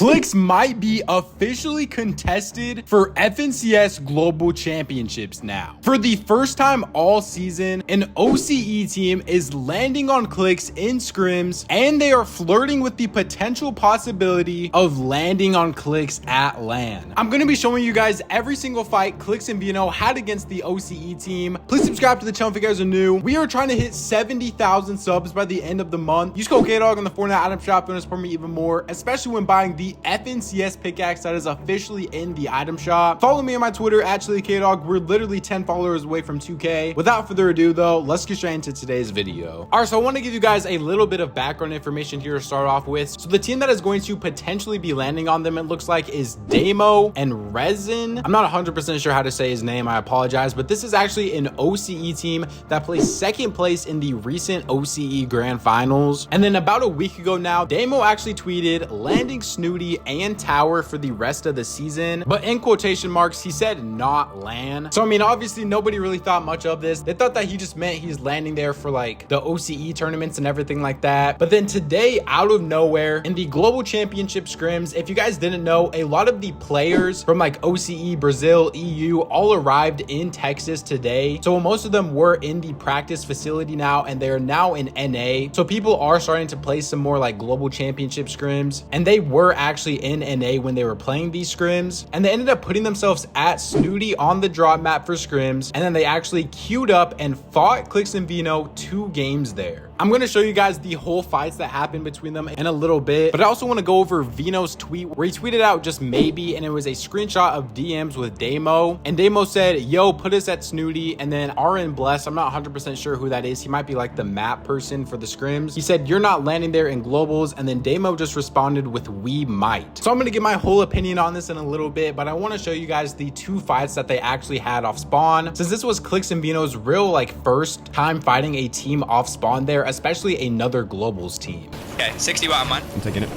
Clix might be officially contested for FNCS Global Championships now. For the first time all season, an OCE team is landing on Clix in scrims, and they are flirting with the potential possibility of landing on Clix at LAN. I'm going to be showing you guys every single fight Clix and Veno had against the OCE team. Please subscribe to the channel if you guys are new. We are trying to hit 70,000 subs by the end of the month. Use code KDOG on the Fortnite item shop to support me even more, especially when buying the FNCS pickaxe that is officially in the item shop. Follow me on my Twitter at KDOG. We're literally 10 followers away from 2K. Without further ado though, let's get straight into today's video. All right, so I want to give you guys a little bit of background information here to start off with. So the team that is going to potentially be landing on them, it looks like, is Demo and Resin. I'm not 100% sure how to say his name, I apologize, but this is actually an OCE team that placed second place in the recent OCE Grand Finals. And then about a week ago now, Demo actually tweeted landing Snooty and Tower for the rest of the season, but in quotation marks he said not LAN. So I mean, obviously nobody really thought much of this. They thought that he just meant he's landing there for like the OCE tournaments and everything like that. But then today, out of nowhere, in the global championship scrims, if you guys didn't know, a lot of the players from like OCE, Brazil, EU all arrived in Texas today. So most of them were in the practice facility now, and they're now in NA. So people are starting to play some more like global championship scrims, and they were actually in NA when they were playing these scrims, and they ended up putting themselves at Snooty on the drop map for scrims, and then they actually queued up and fought Clix and Veno 2 games there. I'm going to show you guys the whole fights that happened between them in a little bit, but I also want to go over Veno's tweet where he tweeted out just maybe, and it was a screenshot of DMs with Demo, and Demo said, yo, put us at Snooty, and then RN Bless, I'm not 100% sure who that is, he might be like the map person for the scrims, he said you're not landing there in globals, and then Demo just responded with we might. So I'm going to give my whole opinion on this in a little bit, but I want to show you guys the 2 fights that they actually had off spawn, since this was Clix and Veno's real like first time fighting a team off spawn there, especially another globals team. Okay, 60 watt on mine. I'm taking it.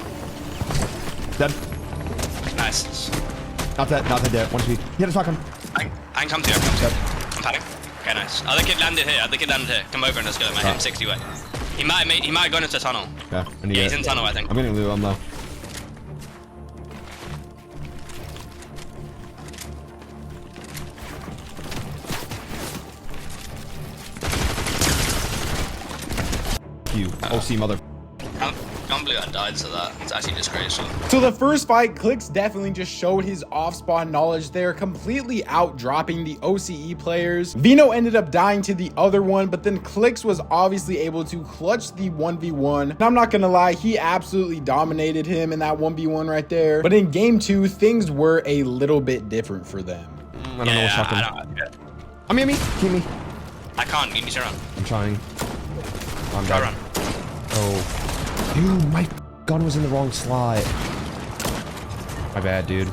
Dead. Nice. Not that dead. 1 HP. He had a shotgun. I can come to you. I'm padding. Okay, nice. Other kid landed here. Come over and let's go. Him 60 way. He might have gone into tunnel. Yeah, he's in tunnel, I think. I'm getting loot. I'm low. You OC mother. Gun blue, I died to that. It's actually disgraceful. So the first fight, Clix definitely just showed his off-spawn knowledge there, completely out-dropping the OCE players. Veno ended up dying to the other one, but then Clix was obviously able to clutch the 1v1. And I'm not gonna lie, he absolutely dominated him in that 1v1 right there. But in game 2, things were a little bit different for them. I don't know what's happening. I'm me. Keep me. I can't. You need to run. I'm trying. I'm Try run. Oh. Dude, my gun was in the wrong slot. My bad, dude.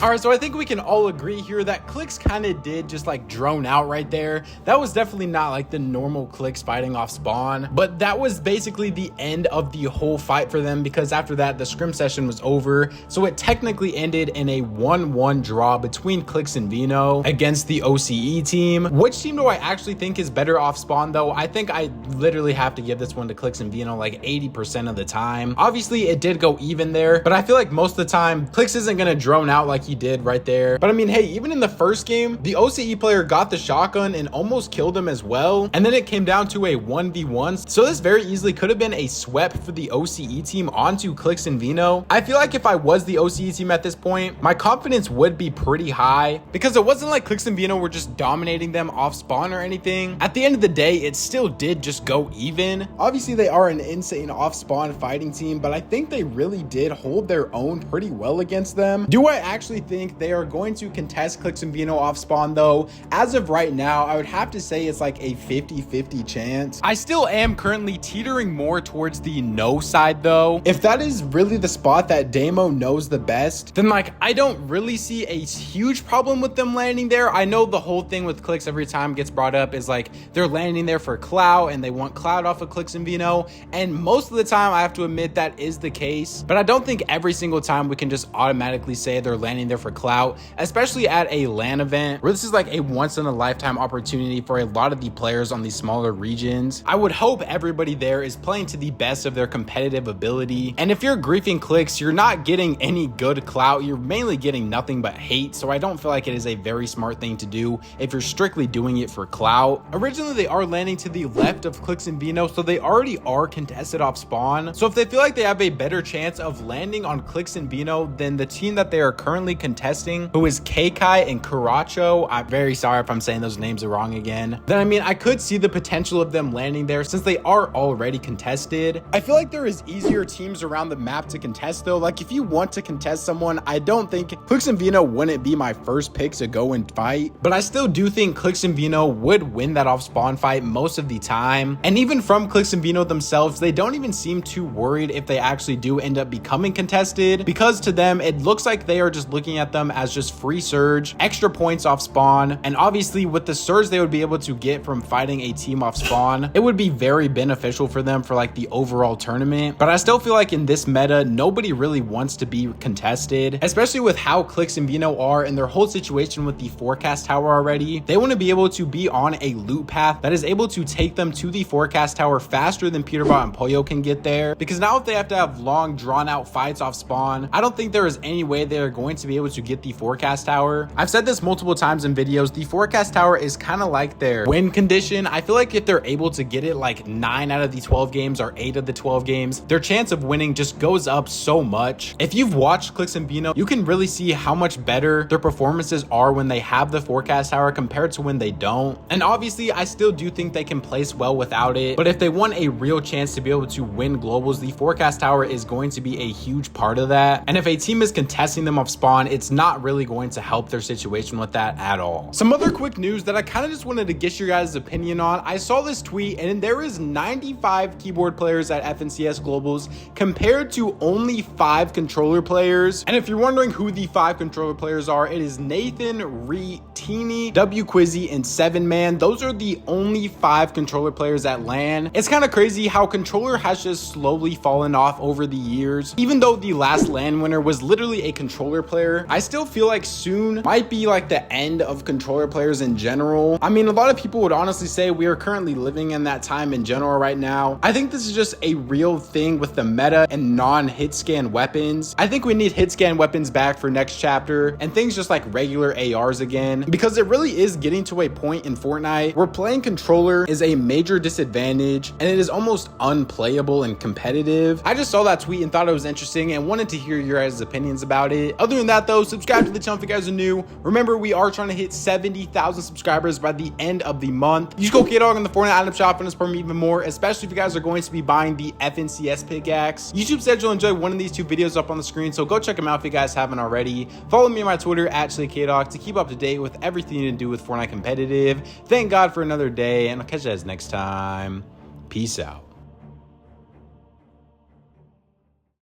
All right, so I think we can all agree here that Clix kind of did just like drone out right there. That was definitely not like the normal Clix fighting off spawn, but that was basically the end of the whole fight for them, because after that, the scrim session was over. So it technically ended in a 1-1 draw between Clix and Veno against the OCE team. Which team do I actually think is better off spawn though? I think I literally have to give this one to Clix and Veno like 80% of the time. Obviously it did go even there, but I feel like most of the time Clix isn't gonna drone out like he did right there. But I mean, hey, even in the first game, the OCE player got the shotgun and almost killed him as well, and then it came down to a 1v1. So this very easily could have been a sweep for the OCE team onto Clix and Veno. I feel like if I was the OCE team at this point, my confidence would be pretty high, because it wasn't like Clix and Veno were just dominating them off spawn or anything. At the end of the day, it still did just go even. Obviously they are an insane off spawn fighting team, but I think they really did hold their own pretty well against them. Do I actually think they are going to contest Clix and Veno off spawn though? As of right now, I would have to say it's like a 50-50 chance. I still am currently teetering more towards the no side though. If that is really the spot that Demo knows the best, then like I don't really see a huge problem with them landing there. I know the whole thing with Clix every time gets brought up is like they're landing there for clout and they want clout off of Clix and Veno, and most of the time I have to admit that is the case, but I don't think every single time we can just automatically say they're landing there for clout, especially at a LAN event where this is like a once in a lifetime opportunity for a lot of the players on these smaller regions. I would hope everybody there is playing to the best of their competitive ability. And if you're griefing Clix, you're not getting any good clout. You're mainly getting nothing but hate. So I don't feel like it is a very smart thing to do if you're strictly doing it for clout. Originally, they are landing to the left of Clix and Veno, so they already are contested off spawn. So if they feel like they have a better chance of landing on Clix and Veno than the team that they are currently contesting, who is Kai and Karacho, I'm very sorry if I'm saying those names are wrong again, then I mean, I could see the potential of them landing there since they are already contested. I feel like there is easier teams around the map to contest though. Like if you want to contest someone, I don't think Clix and Veno wouldn't be my first pick to go and fight, but I still do think Clix and Veno would win that off spawn fight most of the time. And even from Clix and Veno themselves, they don't even seem too worried if they actually do end up becoming contested, because to them it looks like they are just looking at them as just free surge, extra points off spawn, and obviously with the surge they would be able to get from fighting a team off spawn, it would be very beneficial for them for like the overall tournament. But I still feel like in this meta, nobody really wants to be contested, especially with how Clix and Veno are and their whole situation with the forecast tower already. They want to be able to be on a loot path that is able to take them to the forecast tower faster than Peterbot and Pollo can get there, because now if they have to have long drawn out fights off spawn, I don't think there is any way they're going to be able to get the forecast tower. I've said this multiple times in videos, the forecast tower is kind of like their win condition. I feel like if they're able to get it like 9 out of the 12 games or 8 of the 12 games, their chance of winning just goes up so much. If you've watched Clix and Veno, you can really see how much better their performances are when they have the forecast tower compared to when they don't. And obviously I still do think they can place well without it, but if they want a real chance to be able to win globals, the forecast tower is going to be a huge part of that. And if a team is contesting them off spawn, it's not really going to help their situation with that at all. Some other quick news that I kind of just wanted to get your guys' opinion on. I saw this tweet and there is 95 keyboard players at FNCS Globals compared to only 5 controller players. And if you're wondering who the 5 controller players are, it is Nathan, Ree, Teeny, W Quizzy, and 7man. Those are the only 5 controller players at LAN. It's kind of crazy how controller has just slowly fallen off over the years. Even though the last LAN winner was literally a controller player, I still feel like soon might be like the end of controller players in general. I mean, a lot of people would honestly say we are currently living in that time in general right now. I think this is just a real thing with the meta and non-hit scan weapons. I think we need hit scan weapons back for next chapter and things just like regular ARs again, because it really is getting to a point in Fortnite where playing controller is a major disadvantage and it is almost unplayable and competitive. I just saw that tweet and thought it was interesting and wanted to hear your guys' opinions about it. Other than that though, subscribe to the channel if you guys are new. Remember, we are trying to hit 70,000 subscribers by the end of the month. Use code KDOG on the Fortnite item shop and support me even more, especially if you guys are going to be buying the FNCS pickaxe. YouTube said you'll enjoy one of these 2 videos up on the screen, so go check them out if you guys haven't already. Follow me on my Twitter at KDOG to keep up to date with everything you need to do with Fortnite competitive. Thank God for another day, and I'll catch you guys next time. Peace out.